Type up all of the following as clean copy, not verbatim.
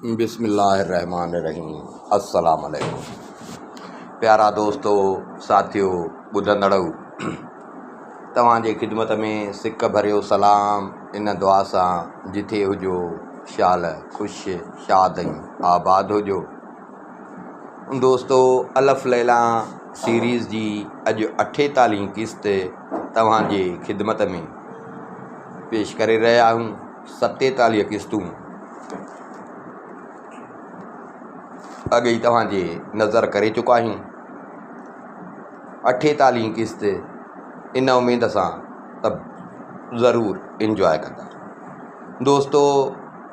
बिस्मिल्लाहिर्रहमानिर्रहीम। अस्सलाम वालेकुम। प्यारा दोस्तों, साथियों, ॿुधंदड़ो, तव्हांजे ख़िदमत में सिक भरियो सलाम। इन दुआ सां जिथे हुजो शाल ख़ुशि शाद ऐं आबाद हुजो। दोस्तों, अलफ़ लैला सीरीज़ जी अॼु 48 क़िस्त तव्हांजे ख़िदमत में पेश करे रहिया आहियूं। 47 क़िस्तूं अॻे ई तव्हांजे नज़र करे चुका आहियूं। 48 क़िस्त इन उमेद सां त ज़रूरु इंजॉय कंदा। दोस्तों,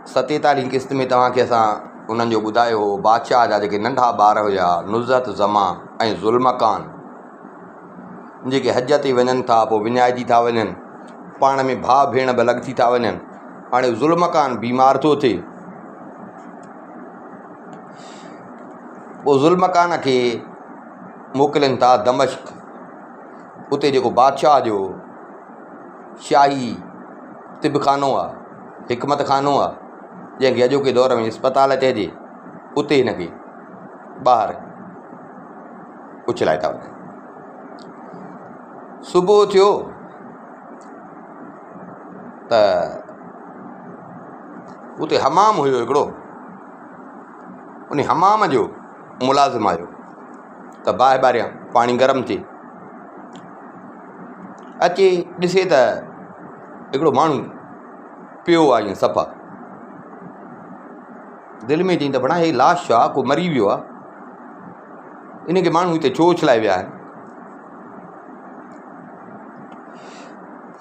47 क़िस्त में तव्हांखे असां उन्हनि जो ॿुधायो हो बादशाह जा जेके नंढा ॿार हुया, नुज़रत ज़मा ऐं ज़ुल्मकान, जेके हज ते वञनि था, पोइ विञाइजी था वञनि, पाण में भाउ भेण बि अलॻि थी था वञनि। हाणे ज़ुल्मकान बीमार थो थिए, पोइ ज़ुल्मकान खे मोकिलिनि था दमिश्क। उते जेको बादशाह जो शाही तिबखानो आहे, हिकमत खानो आहे, जंहिंखे अॼोके दौर में अस्पताल चइजे, उते हिनखे ॿाहिरि उछलाए था वञनि। सुबुह थियो त उते हमाम हुयो हिकिड़ो, उन हमाम जो मुलाज़िम आयो त बाहि ॿारियां पाणी गरम थिए। अचे ॾिसे त हिकिड़ो माण्हू पियो आहे ईअं सफ़ा। दिलि में चई त बणा हे लाश आहे, को मरी वियो आहे, इनखे माण्हू हिते छो उछलाए विया आहिनि।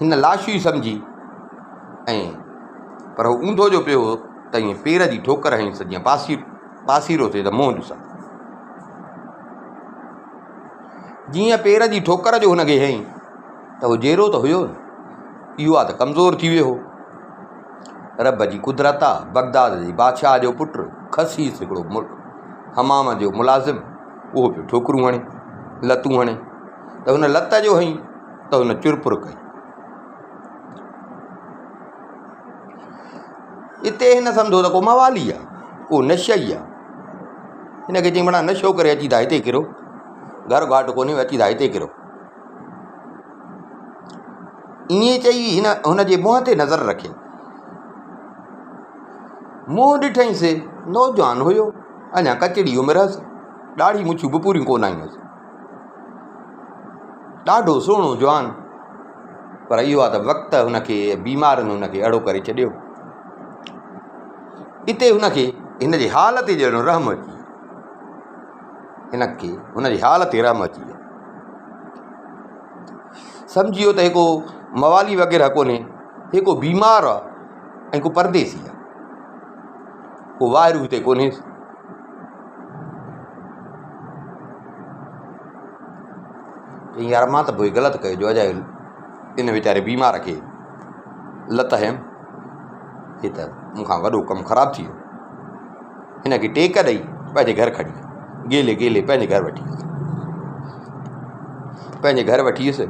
हिन लाश ई सम्झी ऐं पर हू ऊंधो जो पियो त ईअं पेर जी ठोकर हईंसि, जीअं पासीरो थिए त मुंहुं ॾिसां। जीअं पेर जी ठोकर जो हुनखे हईं त उहो जहिड़ो त हुयो, इहो आहे त कमज़ोर थी वियो हो। रब जी कुदरत आहे, बगदाद जे बादशाह जो पुटु खसीस हिकिड़ो हमाम जो मुलाज़िम, उहो पियो ठोकरूं हणे, लतूं हणे, त हुन लत जो हईं त हुन चुरपुर कई। हिते हिन सम्झो त को मवाली आहे, को नशई आहे। हिनखे चई बणा नशो करे अची था हिते किरो, घर घाट कोन्हे, अची था हिते किरो। ईअं चई हिन हुनजे मुंहं ते नज़र रखी। मुंहुं ॾिठईंसि, नौजवान हुयो, अञा कचड़ी उमिरि हुअसि, ॾाढ़ी मुछियूं बि पूरियूं कोन आयूं हुअसि, ॾाढो सुहिणो जवान। पर इहो आहे त वक़्तु हुनखे, बीमारनि हुनखे अहिड़ो करे छॾियो। हिते हुनखे हिन जी हाल ते ॼणो रहम अची, हिनखे हुनजी हाल ते रहम अची वियो। सम्झी वियो त हिकु मवाली वग़ैरह कोन्हे, हिकु बीमार आहे ऐं को परदेसी आहे, को वाहिरू हिते कोन्हे। चई यार मां त पोइ ग़लति कयो जो अजाए इन वीचारे बीमार खे लत हयमि, हे त मूंखां वॾो कमु ख़राबु थी वियो। हिनखे टेक ॾेई पंहिंजे घर खणी गेले गेले पंहिंजे घर वठी वियुसि। पंहिंजे घर वठी वियुसि,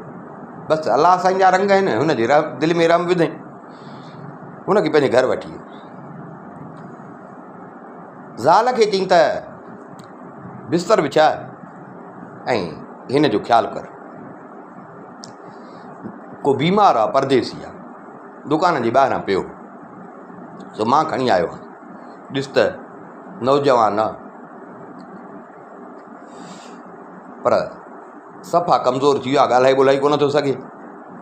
बसि अलाह साईं जा रंग आहिनि, हुनजे दिलि में रहम विधई, हुनखे पंहिंजे घर वठी वियो। ज़ाल खे चई त बिस्तर विछाए ऐं हिन जो ख़्यालु कर। को बीमार आहे, परदेसी आहे, दुकान जे ॿाहिरां पियो, सो मां खणी आयो आहियां। ॾिस त नौजवान आहे, पर सफ़ा कमज़ोर थी वियो आहे, ॻाल्हाए ॿोलाए कोन थो सघे,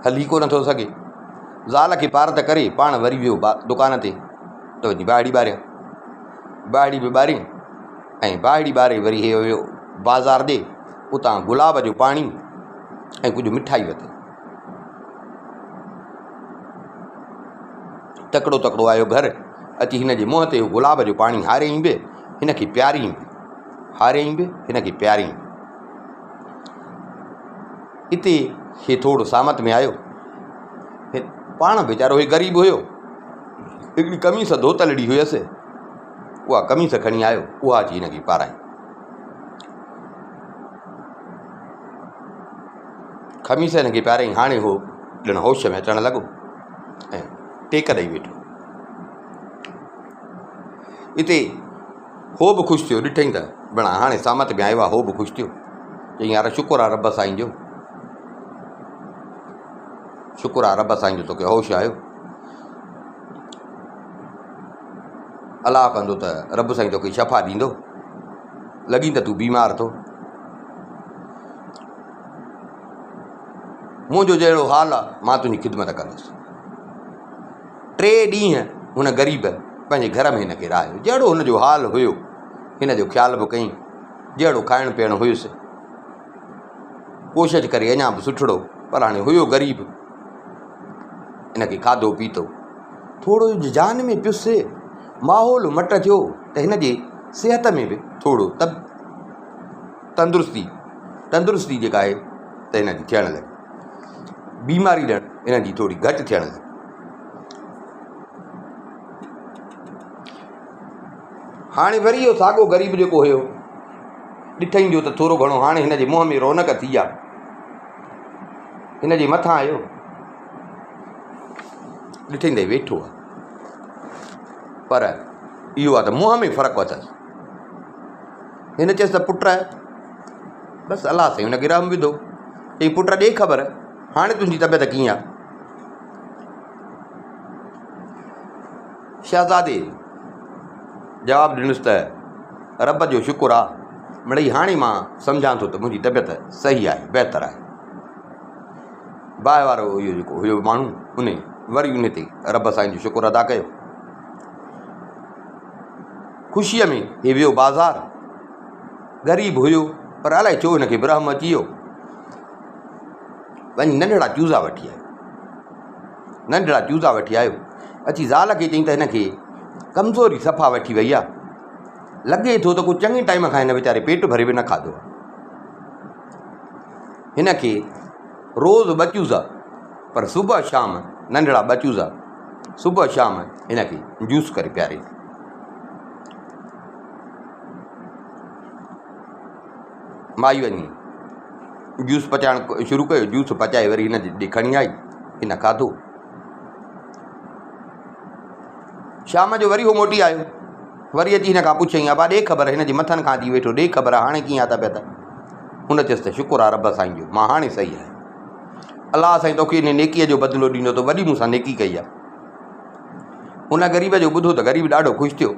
हली कोन थो सघे। ज़ाल खे पार त करे पाण वरी वियो दुकान ते त वञी ॿाहिरी ॿारियां, ॿाहिरी बि ॿारी ऐं ॿाहिरी ॿारे वरी हे वियो बाज़ार ॾे, उतां गुलाब जो पाणी ऐं कुझु मिठाई वरिती। तकिड़ो तकिड़ो आयो घर, अची हिन जे मुंहं ते गुलाब जो पाणी हारियईं बि, हिनखे प्यारियईं बि, हारियईं बि, हिनखे प्यारियईं। हिते हे थोरो सामत में आयो, पाण वीचारो हे ग़रीब हुयो, हिकिड़ी कमीस धोतलड़ी हुयसि, उहा कमीस खणी आयो, उहा अची हिनखे पाराई। खमीस हिनखे पाराई। हाणे हो ॼण होश में अचणु लॻो ऐं टेक ॾेई वेठो। हिते हो बि ख़ुशि थियो, ॾिठई त बणा हाणे सामत में आयो आहे, हो बि ख़ुशि थियो, चई यार शुकुर आहे रब साईं जो, शुकुर आहे रब साईं जो तोखे होश आयो, अलाह कंदो त रब साईं तोखे शफ़ा ॾींदो, लॻी त तूं बीमार थो। मुंहिंजो जहिड़ो हाल आहे मां तुंहिंजी ख़िदमत कंदुसि। 3 ॾींहं हुन ग़रीब पंहिंजे घर में हिन खे रहायो, जहिड़ो हुनजो हाल हुयो हिन जो ख़्यालु बि कई, जहिड़ो खाइणु पीअणु हुयुसि कोशिशि करे अञा बि सुठड़ो, पर हाणे हुयो ग़रीब, हिन खे खाधो पीतो थोरो जान में पियुसि, माहौल मट थियो त हिन जे सिहत में बि थोरो तंदुरुस्ती जेका आहे त हिन जी थियणु लॻी, बीमारी हिन जी थोरी घटि थियणु लॻी। हाणे वरी इहो साॻियो ग़रीब जेको हुयो ॾिठई जो त थोरो घणो हाणे हिन जे मुंहं में रौनक थी आहे, हिन जे मथां आयो, ॾिठई त वेठो आहे, पर इहो आहे त मुंहं में फ़र्क़ु अथसि। हिन चयसि त पुट बसि अलाह साईं हुनखे रहम विधो, चई पुट ॾे ख़बर हाणे तुंहिंजी तबियत कीअं आहे। शहज़ादे जवाबु ॾिनुसि त रब जो शुकुर आहे, मिड़ई हाणे मां सम्झां थो त मुंहिंजी तबियत सही आहे, बहितरु आहे। बाहि वारो इहो जेको हुयो माण्हू वरी उन ते रब साईं जो शुकुर अदा कयो। ख़ुशीअ में हे वियो बाज़ारि, ग़रीब हुयो पर अलाए छो हिनखे ब्रह्म अची वियो, वञी नंढड़ा चूज़ा वठी आयो, अची ज़ाल खे चई त हिनखे कमज़ोरी सफ़ा वठी वई आहे, लॻे थो त को चङे टाइम खां हिन वीचारे पेट भरे बि न खाधो आहे। हिनखे रोज़ु 2 चूज़ा, पर सुबुह शाम नंढड़ा 2 चूज़ा सुबुह शाम हिनखे जूस करे पियारे। माई वञी जूस पचाइणु शुरू कयो, जूस पचाए वरी हिन जे खणी आई, हिन खाधो। शाम जो वरी उहो मोटी आयो, वरी अची हिन खां पुछई अबा ॾे ख़बर, हिन जे मथनि खां थी वेठो, ॾे ख़बर हाणे कीअं आहे तबियत। हुन चयसि त शुकुर आहे रब साईं जो, मां हाणे सही आहियां, अलाह साईं तोखे हिन नेकीअ जो बदिलो ॾींदो, तो वॾी मूंसां नेकी कई आहे। हुन ग़रीब जो ॿुधो त ग़रीब ॾाढो ख़ुशि थियो,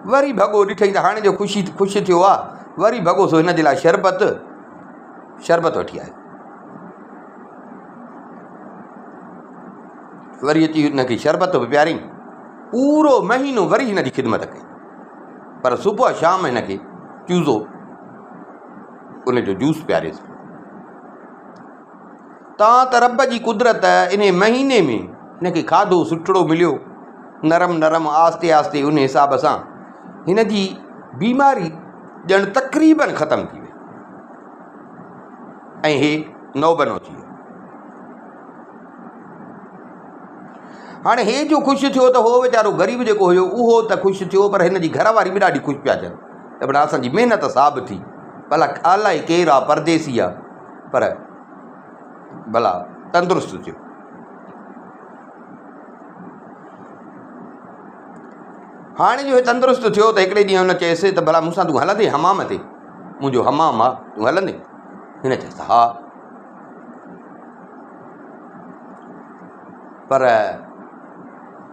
वरी भॻो ॾिठई त हाणे जो ख़ुशि थियो आहे, वरी भॻो सो हिन जे लाइ शरबत वठी आयो, वरी अची हिनखे शरबत बि पियारियईं, पूरो महीनो वरी हिन जी ख़िदमत कई, पर सुबुह शाम हिनखे चूज़ो उनजो जूस पियारेसि। तव्हां त रब जी कुदरत, इन महीने में हिनखे खाधो सुठड़ो मिलियो, नरम आस्ते आस्ते उन हिसाब सां हिन जी बीमारी ॼण तक़रीबन ख़तमु थी वई ऐं हे नौबनो थी वियो। हाणे हे जो ख़ुशि थियो त हो वीचारो ग़रीब जेको हुयो उहो त ख़ुशि थियो, पर हिन जी घरवारी बि ॾाढी ख़ुशि पिया थियनि त भला असांजी महिनत साबित थी, भला अलाए केरु आहे परदेसी आहे, पर भला तंदुरुस्त थियो। हाणे जो हे तंदुरुस्त थियो त हिकिड़े ॾींहुं हुन चयसि त भला मूंसां तूं हलंदे हमाम ते, मुंहिंजो हमाम आहे, तूं हलंदे। हिन चयसि हा, पर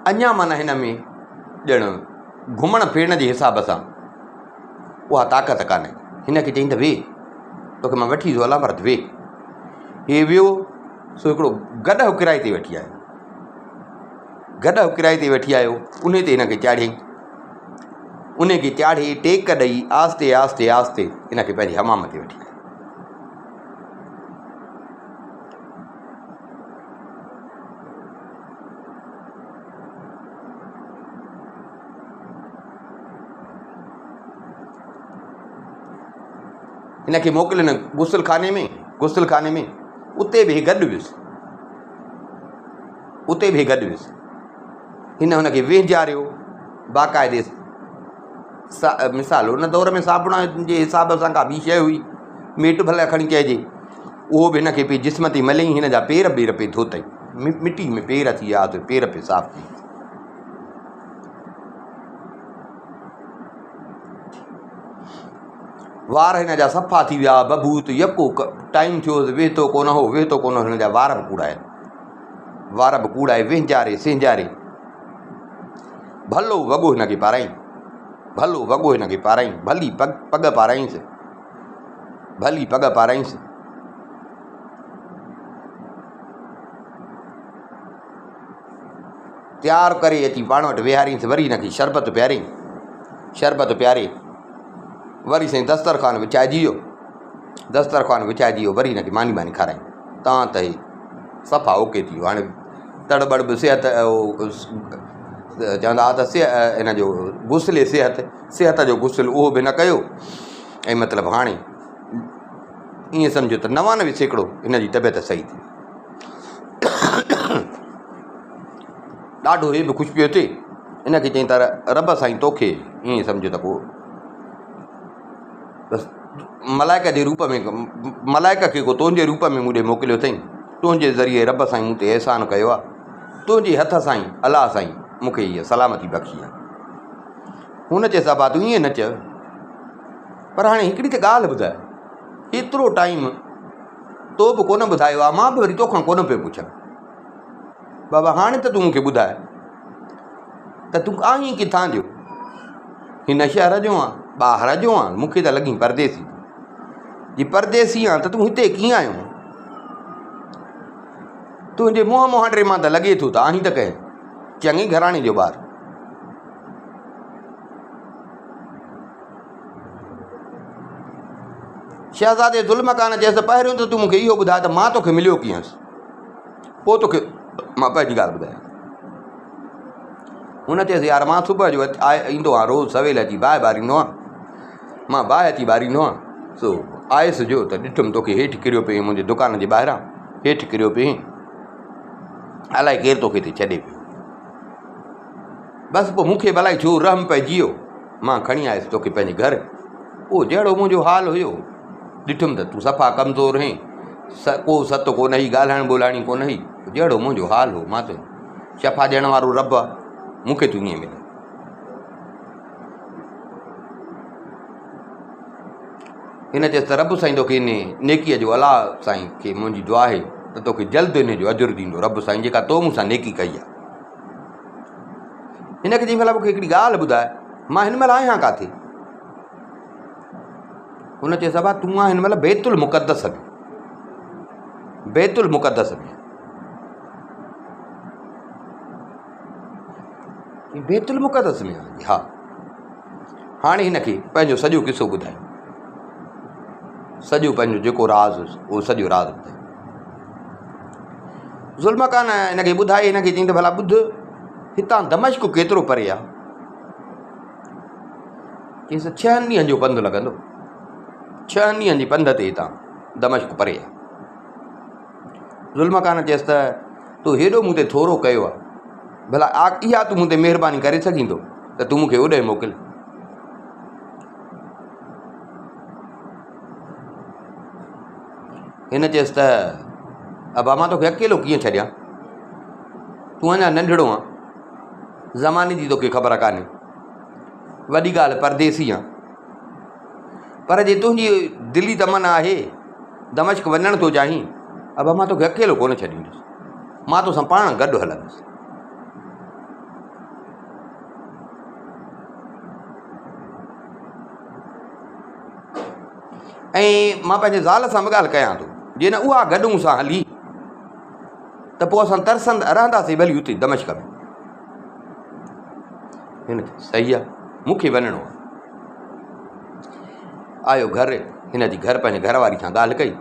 अञा माना हिन में ॼण घुमण फिरण जे हिसाब सां उहा ताक़त कान्हे। हिन खे चई त वे, तोखे मां वठी थो हलां, पर वे। हे वियो सो हिकिड़ो गॾु किराए ते वठी आयो, उन ते हिनखे चाढ़ियईं, उन खे चाढ़े टेक ॾेई आस्ते आस्ते आस्ते हिनखे पंहिंजे हमाम ते वठी आयो। हिनखे मोकिलिन गुसलखाने में, उते बि गॾु वियुसि, हिन हुनखे वेझारियो, बाक़ाइदे मिसाल हुन दौर में साबुण जे हिसाब सां का ॿी शइ हुई, मेट भले खणी चइजे, उहो बि हिनखे पे जिस्म ते मलियईं, हिन जा पेर पे धोतई, मिटी में पेर थी विया, पेर पे साफ़ थी। वार हिन जा सफ़ा थी विया, बबूत यको टाइम थियो वेहतो कोन हो, वेहतो कोन हो, हिन जा वार बि कूड़ा आहिनि, वार बि कूड़ा आहे, विंजारे सिंजारे। भलो वॻो हिनखे पाराई, भलो वॻो हिनखे पाराई, भली पग पाराईंसि, भली पग पाराईंसि। तयारु करे अची पाण वटि विहारींसि, वरी हिनखे शरबत पियारे, शरबत पियारे, वरी साईं दस्तरखान विछाइजी वियो, दस्तरखान विछाइजी वियो, वरी हिनखे मानी मानी खाराई। तव्हां त हे सफ़ा ओके थी वियो। हाणे तड़बड़ बि सिहत चवंदा त हिन जो गुस्ले सिहत जो गुस्ल उहो बि न कयो, ऐं मतिलबु हाणे ईअं सम्झो त 99% हिन जी तबियत सही थी। ॾाढो हे बि ख़ुशि पियो थिए। हिनखे चई त रब साईं तोखे ईअं सम्झो त पोइ बसि मलाइक जे रूप में, मलाइक खे को तुंहिंजे रूप में मूं ॾे मोकिलियो अथई, तुंहिंजे ज़रिए रब साईं मूं ते अहसान कयो आहे, तुंहिंजे हथ साईं अलाह साईं मूंखे हीअ सलामती बख़्शी आहे। हुन चए साबा तूं ईअं न चयो, पर हाणे हिकिड़ी त ॻाल्हि ॿुधाए, एतिरो टाइम तो बि कोन ॿुधायो आहे, मां बि वरी तोखां कोन पियो पुछां। बाबा हाणे त तूं मूंखे ॿुधाए त तूं आहीं किथां जो? हिन शहर जो आहे, ॿाहिरि जो आहे? मूंखे त लॻी परदेसी। जी परदेसी आहे त तूं हिते कीअं आयो? तुंहिंजे मुंहुं मुहांडे मां त लॻे थो त आहीं त कंहिं चङे घराणे जो ॿारु। शहज़ादे ज़ुल्मकान चयसि पहिरियों त तूं मूंखे इहो ॿुधाए त मां तोखे मिलियो कीअं, पोइ तोखे मां पंहिंजी ॻाल्हि ॿुधायां। हुन चयसि यार मां सुबुह जो ईंदो आहियां, रोज़ु सवेल अची बाहि ॿारींदो आहियां, मां बाहि अची ॿारींदो आहियां। सो आयुसि जो त ॾिठुमि तोखे हेठि किरियो पिए, मुंहिंजे दुकान जे ॿाहिरां हेठि किरियो पिए, अलाए केरु तोखे हिते छॾे पियो। बसि पोइ मूंखे भलाई छो रहम पइजी वियो, मां खणी आयुसि तोखे पंहिंजे घरु। पोइ जहिड़ो मुंहिंजो हाल हुयो, ॾिठुमि त तूं सफ़ा कमज़ोर हुई, को सत कोन हुई, ॻाल्हाइण ॿोलाइणी कोन हुई, जहिड़ो मुंहिंजो हाल हो, मां त शफ़ा ॾियण वारो रब आहे, मूंखे तूं ईअं मिले। हिन चयसि त रब साईं तोखे इन नेकीअ जो, अलाह साईं खे मुंहिंजी दुआ आहे त तोखे जल्द इन जो अजुर ॾींदो रब साईं, जेका तो मूंसां नेकी कई आहे। हिनखे चई भला मूंखे हिकिड़ी ॻाल्हि ॿुधाए, मां हिन महिल आहियां किथे? हुन चयसि बाबा तूं आहे हिन महिल बैतुल मुक़द्दस में, बैतुल मुक़द्दस में। बैतुल मुक़द्दस में? हा। हाणे हिनखे पंहिंजो सॼो किसो ॿुधायो, सॼो पंहिंजो जेको राज़ उहो सॼो राज़ ॿुधायो। ज़ुल्मकान हिनखे ॿुधाए, हिनखे चई त भला ॿुध, हितां दमिश्क केतिरो परे आहे? चईसि 6 ॾींहंनि जो पंधु लॻंदो, 6 ॾींहंनि जी पंध ते हितां दमिश्क परे आहे। ज़ुल्मकान चयसि त तूं हेॾो मूं ते थोरो कयो आहे, भला इहा तूं मूं ते महिरबानी करे सघींदो त तूं मूंखे होॾे मोकिल। हिन चयसि त अबा मां तोखे अकेलो कीअं छॾियां, तूं अञा नंढड़ो आहे, ज़माने जी तोखे ख़बर कान्हे, वॾी ॻाल्हि परदेसी आहे, पर जे तुंहिंजी दिली तमन्ना आहे दमिश्क वञण थो चाहीं, अबा मां तोखे अकेलो कोन छॾींदुसि, मां तोसां पाण गॾु हलंदुसि। ऐं मां पंहिंजे ज़ाल सां बि ॻाल्हि कयां थो, जे न उहा गॾु मूंसां हली त पोइ असां तरसंद रहंदासीं भली हुते दमिश्क में। हिन सही आहे, मूंखे वञिणो आहे। आयो घर, हिन जी घर पंहिंजे घरवारी सां ॻाल्हि कई,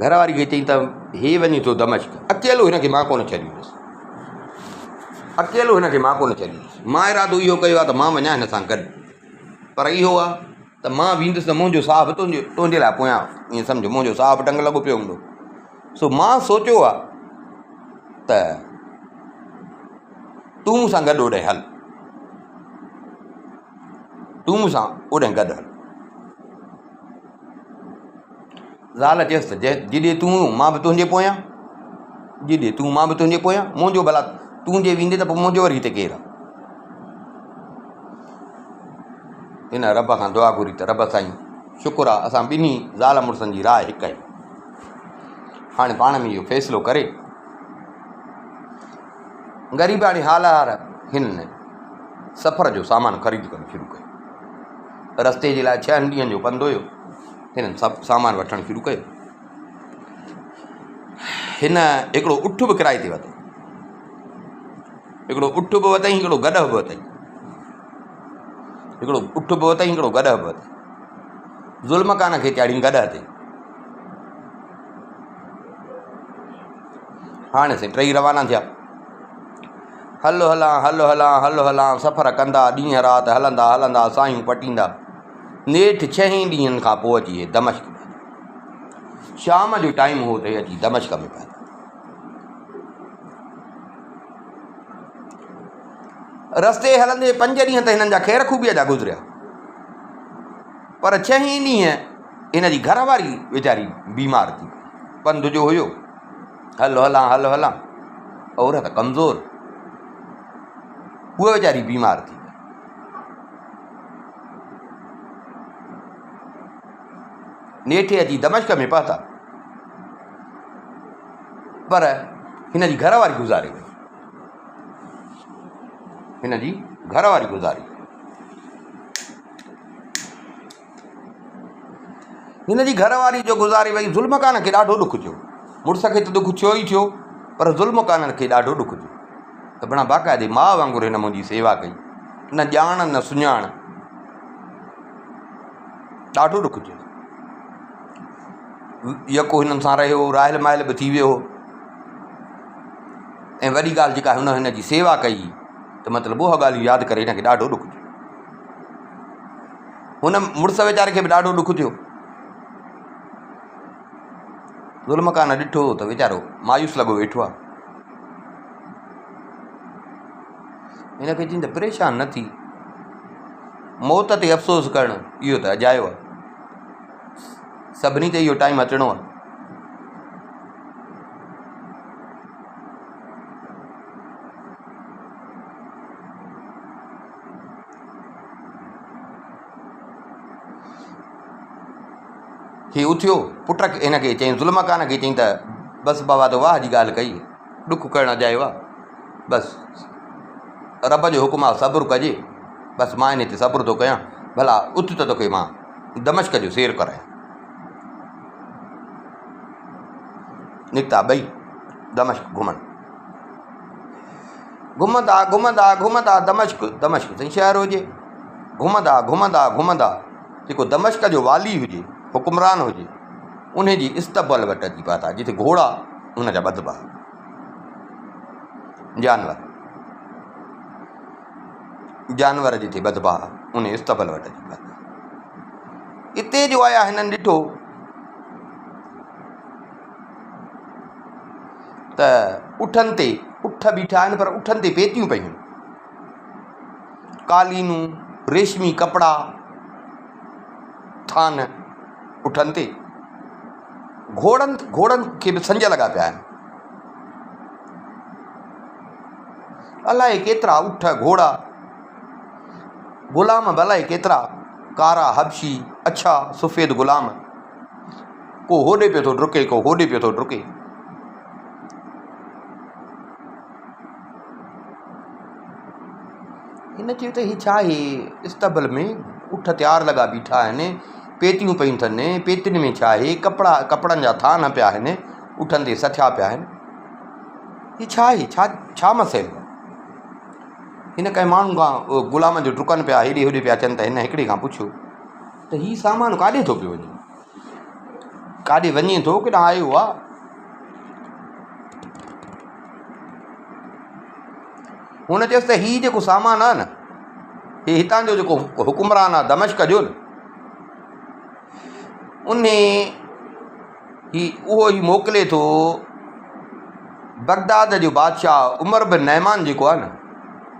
घरवारी खे चई त हे वञे थो दमिश्क, अकेलो हिनखे मां कोन छॾींदुसि, अकेलो हिनखे मां कोन छॾींदुसि। मां इरादो इहो कयो आहे त मां वञा हिन सां गॾु, पर इहो आहे त मां वेंदुसि त मुंहिंजो साहु तुंहिंजे लाइ पोयां, ईअं सम्झो मुंहिंजो साहु टंग लॻो पियो हूंदो। सो मां सोचियो आहे त तूं मूंसां गॾु ओॾे हल, तूं मूंसां ओॾे गॾु हल। ज़ाल चयसि त जिॾे तूं मां बि तुंहिंजे पोयां, जिॾे तूं मां बि तुंहिंजे पोयां, मुंहिंजो भला तूं जे वेंदे त पोइ मुंहिंजो वरी हिते केरु आहे? हिन रब खां दुआ घुरी त रब साईं शुक्र आहे असां ॿिन्ही ज़ाल मुड़ुसनि जी राय हिकु आहे। हाणे पाण में इहो फ़ैसिलो करे ग़रीबाणी हालार हिन सफ़र जो सामान ख़रीद करणु शुरू कयो। रस्ते जे लाइ 6 ॾींहंनि जो पंधु हुयो। हिननि सभु सामान वठणु शुरू कयो। हिन हिकिड़ो उठ बि किराए ते वरितो, हिकिड़ो उठ बि वरितईं, हिकिड़ो गॾ बि वरितईं, हिकिड़ो उठ बि वरितईं, हिकिड़ो गॾ बि वरितईं। ज़ुल्म कान खे चाढ़ीं गॾ ते। हाणे साईं टई रवाना थिया। हलो हलां हलो हलां हलो हलां सफ़र कंदा, ॾींहं राति हलंदा हलंदा सायूं पटींदा। नेठि 6 ॾींहंनि खां पोइ अची इहे दमिश्क में। शाम जो टाइम हो त अची दमिश्क में पिया। रस्ते हलंदे 5 ॾींहं त हिननि जा ख़ैर खूबीअ जा गुज़रिया, पर 6 ॾींहं हिन जी घरवारी वीचारी बीमार थी। पंधु जो हुयो, हलो हलां हलो हलां, औरत कमज़ोर, उहा वीचारी बीमार थी। नेठि अची दमिश्क में पहुता, पर हिन जी घरवारी गुज़ारे वई। हिन जी घरवारी गुज़ारी वई। हिन जी घरवारी जो गुज़ारे वई। ज़ुल्म कान खे ॾाढो ॾुखु थियो। मुड़ुस खे त ॾुखु थियो ई थियो, पर ज़ुल्म कान खे ॾाढो ॾुखु थियो। त बिना बाक़ाइदे माउ वांगुरु हिन मुंहिंजी सेवा कई, न ॼाण न सुञाण, ॾाढो ॾुखु थियो। यको हिननि सां रहियो, राहिल माहिल बि थी वियो। ऐं वॾी ॻाल्हि जेका हिन जी सेवा कई, त मतिलबु उहा ॻाल्हि यादि करे हिनखे ॾाढो ॾुखु थियो। हुन मुड़ुस वीचारे खे बि ॾाढो ॾुखु थियो। ज़ुल्म कान ॾिठो त वीचारो मायूस लॻो वेठो आहे। हिनखे चई त परेशान न थी, मौत ते अफ़सोस करणु इहो त अजायो आहे। सभिनी ते इहो टाइम अचिणो आहे। हीउ उथियो, पुट हिनखे चयईं, ज़ुल्म कान खे चयईं त बसि बाबा त वाह जी ॻाल्हि कई, ॾुखु करणु अजायो आहे, बसि रब जो हुकुम आहे सब्रु कजे, बसि मां हिन ते सब्रु थो कयां। भला उथ त तोखे मां दमिश्क जो सैर करायां। निकिता ॿई दमिश्क घुमणु। घुमंदा घुमंदा घुमंदा दमिश्क, दमिश्क साईं शहर हुजे, घुमंदा घुमंदा घुमंदा जेको दमिश्क जो वाली हुजे, हुकुमरान हुजे, उन जी इस्तबल वटि अची पहुता, जिते घोड़ा हुन जा ॿधबा, जानवर जिते ॿधबा, उन इस्तबल वटि अची पहुता। हिते जो आया हिननि ॾिठो त उठनि ते उठ बीठा आहिनि, पर उठनि ते पेतियूं पयूं, कालीनूं, रेशमी कपिड़ा, थान उठनि ते। घोड़नि खे बि संज लॻा पिया आहिनि। अलाए केतिरा उठ घोड़ा, ग़ुलाम बि अलाए केतिरा, कारा हबशी, अछा सफ़ेद ग़ुलाम, को होॾे पियो थो डुके, को होॾे पियो थो डुके। हिन चयो त हीअ छा आहे, इस्तबल में उठ तयारु लॻा बीठा आहिनि, पेतियूं पयूं अथनि, पेतियुनि में छा आहे, कपिड़नि जा थान पिया आहिनि, उठनि ते सथिया पिया आहिनि। हीअ छा आहे, छा मसइलो? हिन कंहिं माण्हू खां ग़ुलाम जो डुकनि पिया, हेॾे होॾे पिया अचनि, त हिन हिकिड़े खां पुछियो त हीअ सामान काॾे थो पियो वञे, काॾे वञे थो, केॾांहुं आयो आहे? हुन चयोसि त हीअ जेको सामान आहे न, हीअ हितां जो जेको हुकुमरान आहे दमिश्क जो न, उहो ई मोकिले थो, बगदाद जो बादशाह उमर बिन नैमान जेको आहे न,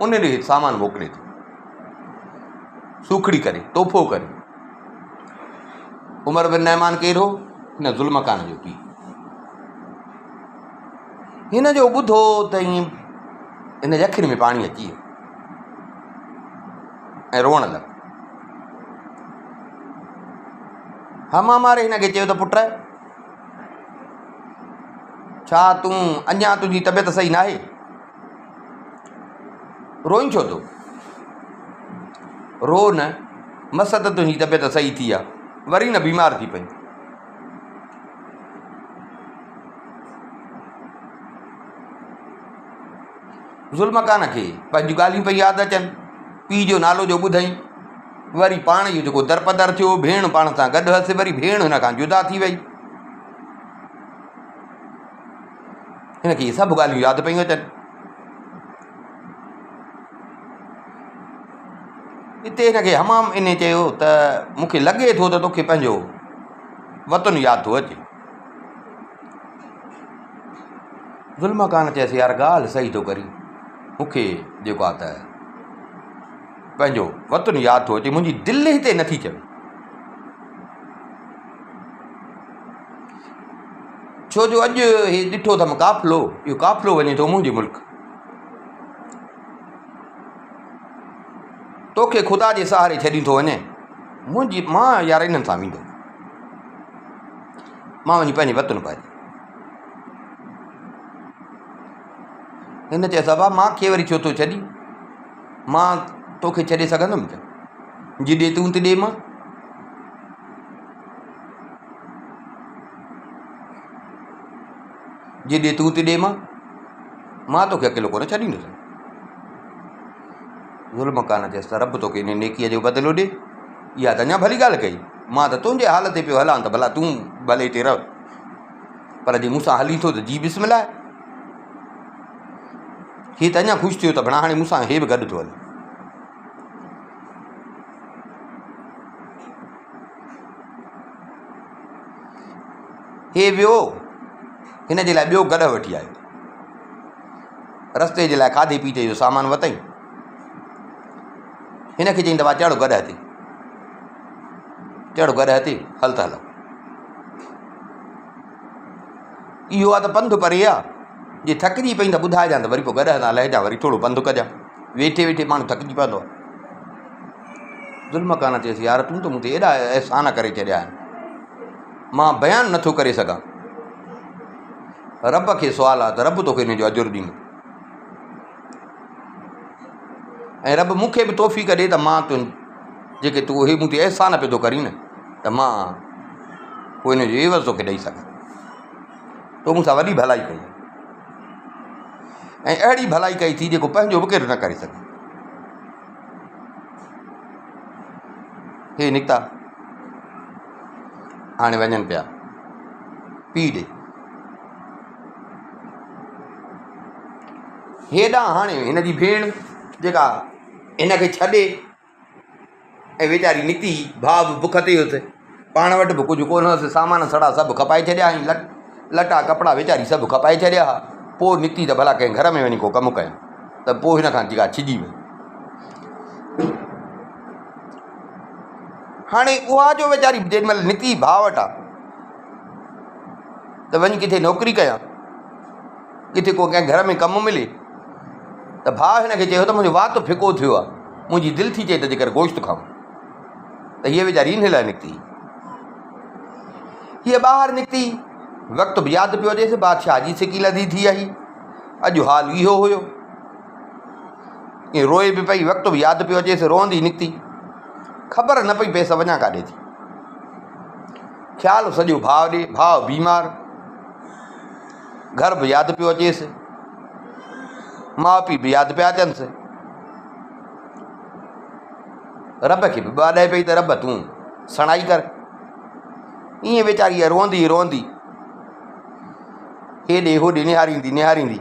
उन ॾे सामान मोकिले थो, सूखड़ी करे, तोहफ़ो करे। उमर बिन नैमान केरु हो? हिन ज़ुल्म कान जो पीउ। हिन जो ॿुधो त ईअं हिन जे अखियुनि में पाणी अची वियो ऐं रोअण लॻो। हमा मारे हिन खे चयो त पुट छा तूं अञा तुंहिंजी तबियत सही न आहे? रोई छो थो? रो न, मस त तुंहिंजी तबियत सही थी आहे, वरी न बीमार थी पई। ज़ुल्मकान खे पंहिंजूं ॻाल्हियूं पई यादि अचनि, पीउ जो नालो जो ॿुधई, वरी पाण इहो जेको दरपदर थियो, भेण पाण सां गॾु हुअसि, वरी भेण हुन खां जुदा थी वई। हिन खे इहे सभु ॻाल्हियूं यादि पयूं अचनि। हिते हिन खे हमाम इन चयो त मूंखे लॻे थो त तोखे पंहिंजो वतन यादि थो अचे। ज़ुल्मकान चयसि यार ॻाल्हि सही थो करी, मूंखे जेको आहे त पंहिंजो वतन यादि थो अचे, मुंहिंजी दिलि हिते नथी चवे। छो जो अॼु हे ॾिठो अथमि काफ़िलो, इहो काफ़िलो वञे थो मुंहिंजे मुल्क। तोखे ख़ुदा जे सहारे छॾी थो वञे, मां यार इन्हनि सां वेंदो, मां वञी पंहिंजे वतन पाए। हिन चयसि बाबा मूंखे वरी छो थो छॾी, मां तोखे छॾे सघंदुमि छा? जिॾे तूं तिॾे मां। जिॾे तूं तिॾे मां तोखे अकेलो कोन छॾींदुसि। ज़ुल्मकान चयसि त रब तोखे इन नेकीअ जो बदिलो ॾे, इहा त अञा भली ॻाल्हि कई, मां त तुंहिंजे हाल ते पियो हलां त भला तूं भले हिते रह, पर जे मूंसां हली थो त जी बिस्मिल्लाह। हीअ त अञा ख़ुशि थियो त भणा हाणे मूंसां हे बि गॾु थो हले। हे वियो, हिन जे लाइ ॿियो गॾु वठी आयो, रस्ते जे लाइ खाधे पीते जो सामान वरितई। हिन खे चई दफ़ा चढ़ गॾु ते, चढ़ गॾु ते, हल त हल। इहो आहे त पंधु परे आहे, जे थकिजी पई त ॿुधाइजांइ त वरी पोइ गॾु हलां, लहिजां, वरी थोरो पंधु कजां, वेठे वेठे माण्हू थकिजी पवंदो आहे। ज़ुल्मकान चयसि यार तूं त मूं ते एॾा अहसान करे छॾिया आहिनि, मां बयानु नथो करे सघां। रब खे सुवालु आहे त रब तोखे हिन जो अजुरु ॾींदो, ऐं रब मूंखे बि तौफ़ीक़ ॾे त मां जेके तूं उहे मूं ते अहसान पियो थो करी न, त मां पोइ हिन जो एवज़ तोखे ॾेई सघां। तो मूंसां वॾी भलाई कई, ऐं अहिड़ी भलाई कई थी जेको पंहिंजो बि केरु न करे सघे। हे निकिता, हाणे वञनि पिया पीउ ॾे। हेॾां हाणे हिन जी भेण जेका हिन खे छॾे ऐं वीचारी निकिती, भाउ बि बुख ते हुयुसि, पाण वटि बि कुझु कोन हुअसि, सामान सड़ा सभु खपाए छॾिया हुई, लटा कपिड़ा वीचारी सभु खपाए छॾिया हुआ। पोइ निकिती त भला कंहिं घर में वञी को कमु कयां, त पोइ हिन खां जेका छिजी वई। हाणे उहा जो वीचारी जेॾीमहिल निकिती भाउ वटां त वञी किथे नौकिरी कयां, किथे को कंहिं घर में कमु मिले, त भाउ हिन खे चयो त मुंहिंजो वात फिको थियो आहे, मुंहिंजी दिलि थी चए त जेकर गोश्त खाऊं, त हीअ वीचारी इन लाइ निकिती। हीअ ॿाहिरि निकिती, वक़्तु बि यादि पियो अचेसि, बादशाह जी सिकी लधी थी आई, अॼु हाल इहो हुयो, ईअं रोए बि पई, वक़्तु बि यादि पियो अचेसि, रोअंदी निकिती, ख़बर न पई पएसि वञा काॾे थी। ख़्यालु सॼो भाउ ॾे, भाउ बीमार, घर बि यादि पियो अचेसि, माउ पीउ बि यादि पिया अचनिसि, रब खे बि ॿाॾाए पई त रब तूं सणाई कर। ईअं वीचारी रोअंदी रोअंदी हेॾे होॾे निहारींदी निहारींदी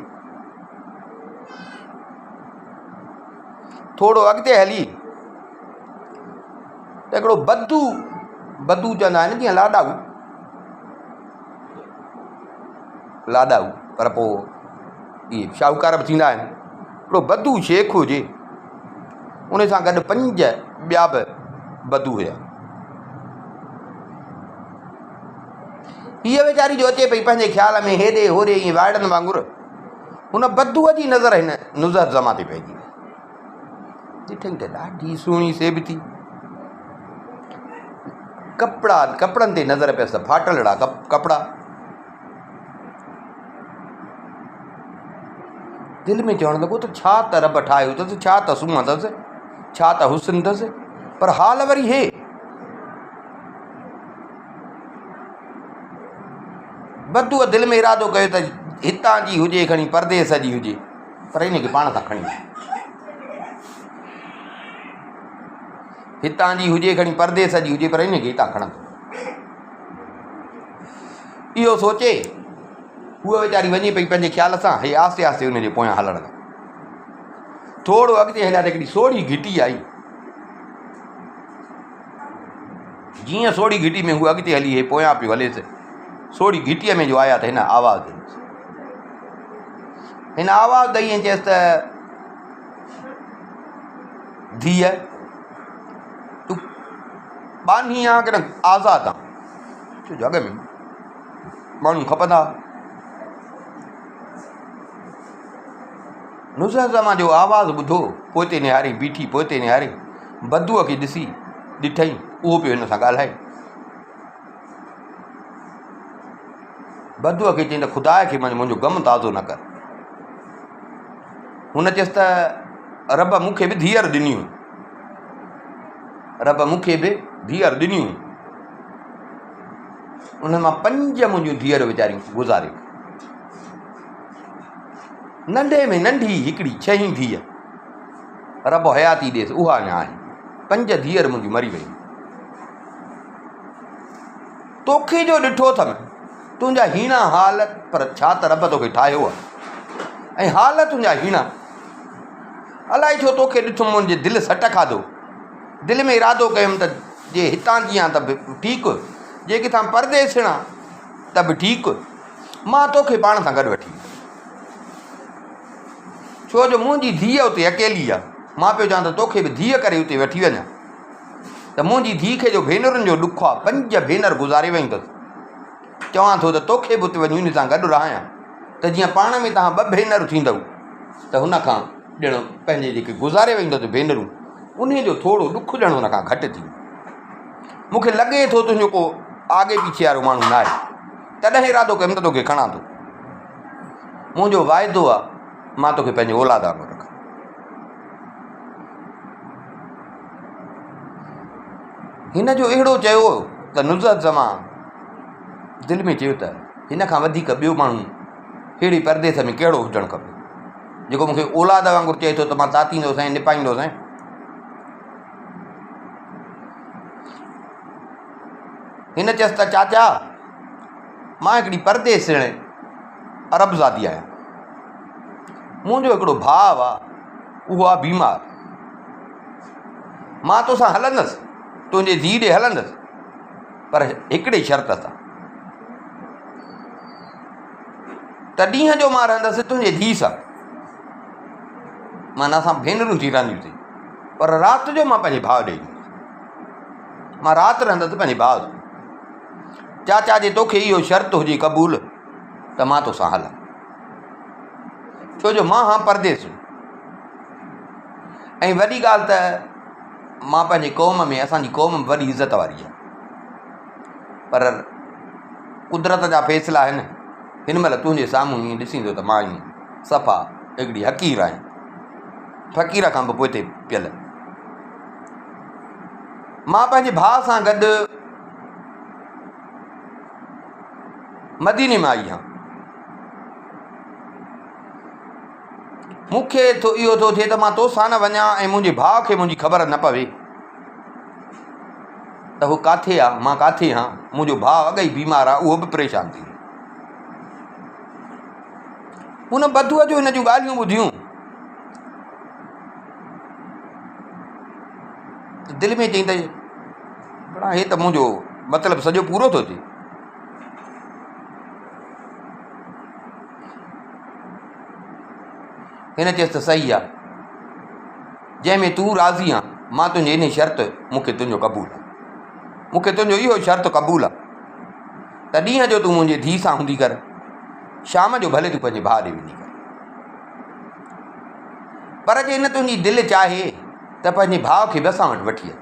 थोरो अॻिते हली त हिकिड़ो बदू चवंदा आहिनि जीअं लाॾाऊ, पर पोइ इहे शाहूकार बि थींदा आहिनि, हिकिड़ो बदू शेख हुजे, उन सां गॾु 5 ॿिया बि बदू हुया। हीअ वीचारी जो अचे पई पंहिंजे ख़्याल में हेॾे होॾे ईअं वाइड़नि वांगुरु, हुन बदूअ जी नज़र हिन नुज़हत ज़मा ते पइजी वई। ॾिठई त ॾाढी सुहिणी सेब थी, कपिड़नि ते नज़र पियसि, फाटलड़ा कपिड़ा। दिलि में चवणु लॻो त छा त रब ठाहियो अथसि, छा त सूंहं अथसि, छा त हुस्न अथसि, पर हाल वरी हे। बदूअ दिलि में इरादो कयो त हितां जी हुजे खणी परदेस जी हुजे, पर इनखे पाण सां खणी हितां जी हुजे खणी परदेस जी हुजे, पर इनखे हितां खणंदो। इहो सोचे उहा वीचारी वञे पई पंहिंजे ख़्याल सां, हे आस्ते आस्ते हुनजे पोयां हलण लॻा। थोरो अॻिते हलिया त हिकिड़ी सोढ़ी घिटी आई। जीअं सोढ़ी घिटी में हू अॻिते हली, हे पोयां पियो हलेसि। सोढ़ी घिटीअ में जो आया त हिन आवाज़ु ॾिनसि। हिन आवाज़ु ॾेई ऐं चयसि त धीअ तूं बानी आहे की न आज़ादु आहे? छो जॻ में माण्हू खपंदा। नुज़रत ज़मां जो आवाज़ु ॿुधो, पोइ ते निहारी बीठी, पोइ ते निहारी बदूअ खे ॾिसी ॾिठई, उहो पियो हिन सां ॻाल्हाए। बदूअ खे चई त ख़ुदा खे मुंहिंजो ग़मु ताज़ो न कर। हुन चयसि त रब मूंखे बि धीअर ॾिनियूं, रब मूंखे बि धीअर ॾिनियूं। उन मां 5 मुंहिंजूं धीअर वीचारियूं गुज़ारे। नंढे में नंढी हिकिड़ी 6 धीअ रब हयाती ॾिएसि, उहा अञा आहे। 5 धीअर मुंहिंजूं मरी वयूं। तोखे जो ॾिठो अथमि तुंहिंजा हीणा हाल, पर छा त रब तोखे ठाहियो आहे ऐं हाल तुंहिंजा हीणा। अलाए छो तोखे ॾिठुमि मुंहिंजे दिलि सट खाधो। दिलि में इरादो कयुमि त जे हितां जी आहे त बि ठीकु, जे किथां परदेसणा त बि ठीकु, मां तोखे पाण सां गॾु वठी। छो जो मुंहिंजी धीअ उते अकेली आहे। मां पियो चवां त तोखे बि धीअ करे उते वठी वञा, त मुंहिंजी धीउ खे जो भेनरुनि जो ॾुखु आहे, 5 भेनर गुज़ारे वयूं अथसि। चवां थो त तोखे बि उते वञी हुन सां गॾु रहां, त जीअं पाण में तव्हां 2 भेनरूं थींदव, त हुन खां ॼण पंहिंजे जेके गुज़ारे वयूं अथसि भेनरूं, उन जो थोरो ॾुखु ॼण हुन खां घटि थी। मूंखे लॻे थो तुंहिंजो को आगे पीछे वारो माण्हू न आहे, तॾहिं इरादो कयुमि त तोखे खणां थो। मुंहिंजो वाइदो आहे मां तोखे पंहिंजे औलाद वांगुरु रखां। हिन जो अहिड़ो चयो त नुज़रत ज़मां दिलि में चयो त हिन खां वधीक ॿियो माण्हू अहिड़ी परदेस में कहिड़ो हुजणु खपे, जेको मूंखे औलाद वांगुरु चए थो त मां तातींदोसि ऐं निपाईंदोसि। हिन चयसि त चाचा मां हिकिड़ी परदेसण अरबज़ादी आहियां। मुंहिंजो हिकिड़ो भाउ आहे, उहो आहे बीमार। मां तोसां हलंदसि, तुंहिंजे धीउ ॾे हलंदसि, पर हिकिड़े शर्त सां। त ॾींहं जो मां रहंदसि तुंहिंजे धीउ सां, माना असां भेनरूं थी रहंदियूंसीं, पर राति जो मां पंहिंजे भाउ ॾे ईंदुसि। मां राति रहंदसि पंहिंजे भाउ सां। चाचा जे तोखे इहो शर्त हुजे क़बूल त मां तोसां हलां, छो जो मां हा परदेस। ऐं वॾी ॻाल्हि त मां पंहिंजे क़ौम में, असांजी क़ौम वॾी इज़त वारी आहे, पर कुदरत जा फ़ैसिला आहिनि। हिन महिल तुंहिंजे साम्हूं ईअं ॾिसींदो त मां ईअं सफ़ा हिकिड़ी हक़ीर आहियां, फ़क़ीर खां बि पोइ पियल। मां पंहिंजे भाउ सां गॾु मदीने में आई आहियां। मूंखे इहो थो थिए त मां तोसां न वञा ऐं मुंहिंजे भाउ खे मुंहिंजी ख़बर न पवे त हू किथे आहे, मां किथे आहियां। मुंहिंजो भाउ अॻई बीमार आहे, उहो बि परेशान थी। हुन बदूअ जो हिन जूं ॻाल्हियूं ॿुधियूं त दिलि में चई त बड़ा हे त मुंहिंजो मतिलबु सॼो पूरो थो थिए। हिन चयसि त सही आहे, जंहिंमें तूं राज़ी आहे, मां तुंहिंजी इन शर्त मूंखे तुंहिंजो क़बूल आहे। मूंखे तुंहिंजो इहो शर्त क़बूल आहे त ॾींहं जो तूं मुंहिंजे धीउ सां हूंदी कर, शाम जो भले तूं पंहिंजे भाउ ॾे वञी कर। पर जे हिन तुंहिंजी दिलि चाहे त पंहिंजे भाउ खे बि असां वटि वठी अच,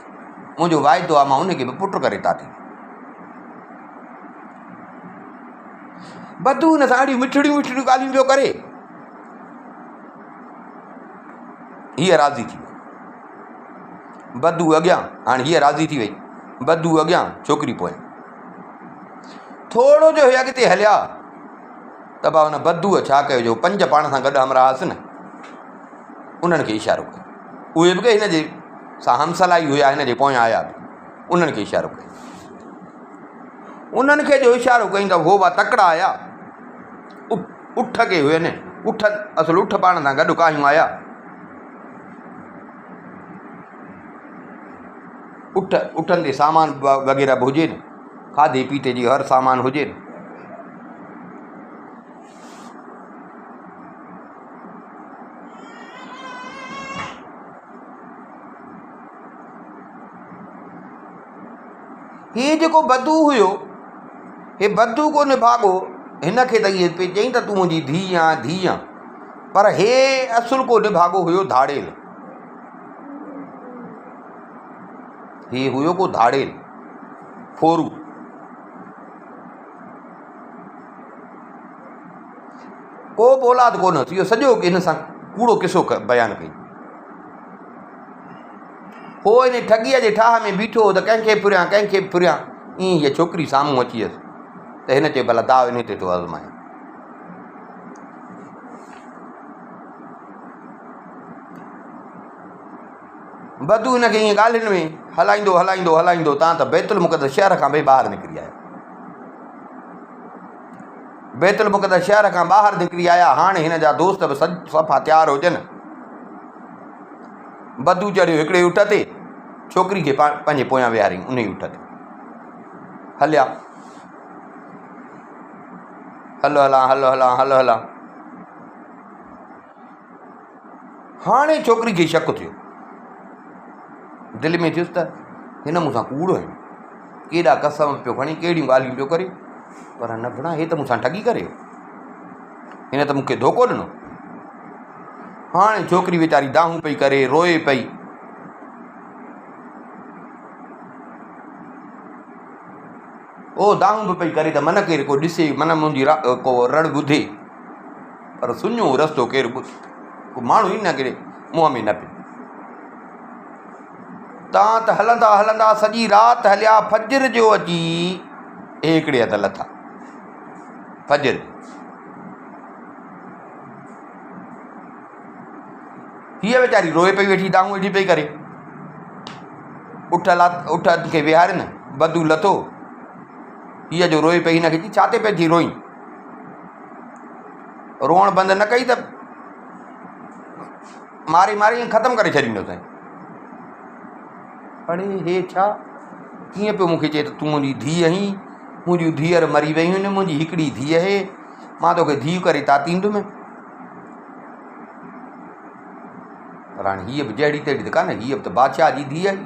मुंहिंजो वाइदो आहे मां उनखे बि पुटु करे ताती। बदू हिन सां अहिड़ियूं मिठड़ियूं मिठड़ियूं ॻाल्हियूं पियो करे। हीअ राज़ी थी वई, बदू अॻियां, हाणे हीअ राज़ी थी वई, बदू अॻियां छोकिरी पोयां। थोरो जो हे अॻिते हलिया त भाउ हुन बदूअ छा कयो, जो 5 पाण सां गॾु हमरा हुआसीं न, उन्हनि खे इशारो कयो। उहे बि हिन जे सां हमसलाई हुया, हिन जे पोयां आया बि, उन्हनि खे इशारो कयो। उन्हनि खे जो इशारो कई त हो बि तकिड़ा आया, उठ के हुयनि, उठ असुलु उठ पाण सां गॾु कायूं आया। उठनि ते सामान वग़ैरह बि हुजे न, खाधे पीते जी हर सामान हुजे न। हे जेको बदू हुयो, हे बदू को निभागो हिन खे त इहे चई त तूं मुंहिंजी धीउ आहीं, धीउ आहीं, पर हे असुल को निभागो हुयो धाड़ेल। हे हुयो को धाड़ेल, फोरू। को बि औलाद कोन हुअसि, इहो सॼो हिन सां कूड़ो किसो बयानु कई। हो इन ठगीअ जे ठाह में बीठो हो त कंहिंखे फिरियां कंहिंखे फिरियां, ईअं हीअ छोकिरी साम्हूं अची वियसि त हिन चयो भला दाव इन ते थो आज़माए। बदू हिन खे ईअं ॻाल्हियुनि में हलाईंदो हलाईंदो हलाईंदो तां त बैतुल मुक़द्दस शहर खां भई ॿाहिरि निकिरी आया। बैतुल मुक़द्दस शहर खां ॿाहिरि निकिरी आया। हाणे हिन जा दोस्त बि सफ़ा तयारु हुजनि। बदू चढ़ियो हिकिड़े उठ ते, छोकिरी खे पंहिंजे पोयां विहारियईं उन ई उठ ते। हलिया, हलो हलां हलो हलां हलो हलां। हाणे छोकिरी खे शक थियो, दिलि में थियुसि त हिन मूंसां कूड़ो आहिनि, केॾा कसम पियो खणी, कहिड़ियूं ॻाल्हियूं पियो करे, पर न भेणा हे त मूंसां ठगी करे, हिन त मूंखे धोखो ॾिनो। हाणे छोकिरी वीचारी दाहूं पई करे, रोए पई। ओ दाहूं बि पई करे त मन केरु को ॾिसे, मन मुंहिंजी को रण ॿुधे, पर सुञो रस्तो केरु को माण्हू ई न केरे मुंहं में न पियो। तां त हलंदा हलंदा सॼी राति हलिया, फजर जो अची हिकिड़े हथ लथा। फजर हीअ वीचारी रोए पई वेठी, दाहूं वेठी पई करे। उठ खे विहारे न, बदू लथो, हीअ जो रोए पई, हिन खे छा ते पई थी रोई, रोअण बंदि न कई त मारे मारे ख़तमु करे छॾींदो साईं। अड़े हे छा, कीअं पियो मूंखे चए त तूं मुंहिंजी धीउ आहीं, मुंहिंजियूं धीअर मरी वियूं आहिनि, मुंहिंजी हिकिड़ी धीउ आहे, मां तोखे धीउ करे तातींदुमि। पर हाणे हीअ बि जहिड़ी तहिड़ी त कान्हे, हीअ बि त बादशाह जी धीउ आहे।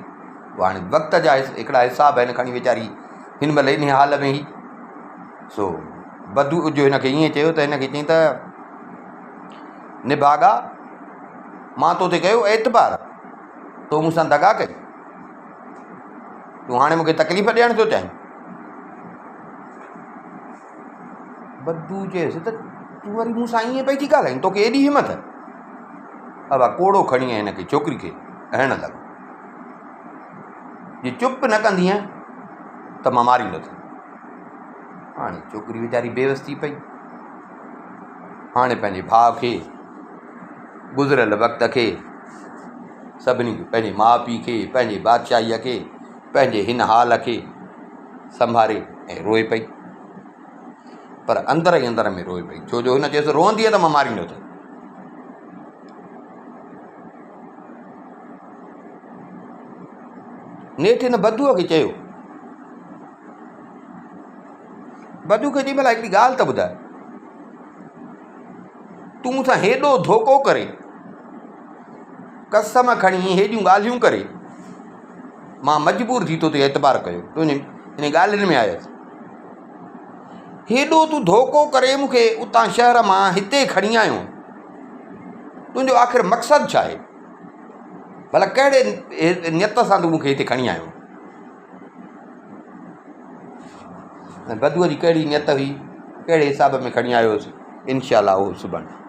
हाणे वक़्त जा हिकिड़ा हिसाब आहिनि, खणी वीचारी हिन महिल इन हाल में ई। सो बदू जो हिन खे ईअं चयो त हिन खे चई त निभागा, मां तो ते कयो एतबार, तो मूंसां दगा कई, तूं हाणे मूंखे तकलीफ़ ॾियण थो चाहीं। बदू चयसि त तूं वरी मूंसां ईअं पई थी ॻाल्हाईं, तोखे एॾी हिमत। अब कोड़ो खणी हिन खे छोकिरी खे हणण लॻो, जे चुप न कंदीअ त मां मारींदुसि। हाणे छोकिरी वीचारी बेवस थी पई। हाणे पंहिंजे भाउ खे, गुज़िरियल वक़्त खे, सभिनी पंहिंजे माउ पीउ खे, पंहिंजे बादशाहीअ खे, पंहिंजे हिन हाल खे संभारे ऐं रोए पई, पर अंदर ई अंदर में रोए पई, छो जो हुन चयोसि रोअंदीअ त मां मारींदुसि। नेठि हिन बदूअ खे चयो, बदू खे चई भला हिकिड़ी ॻाल्हि त ॿुधाए, तूं मूंसां हेॾो धोखो करे, कसम खणी हेॾियूं ॻाल्हियूं करे, मां मजबूर थी तो ते एतबार कयो, तुंहिंजे इन ॻाल्हियुनि में आयसि। हेॾो तूं धोखो करे मूंखे उतां शहर मां हिते खणी आयो, तुंहिंजो आख़िर मक़सदु छा आहे? भला कहिड़े नियत सां तूं मूंखे हिते खणी आयो? बदूअ जी कहिड़ी नियत हुई कहिड़े हिसाब में खणी आयोसीं, इनशाला उहो सुभाणे।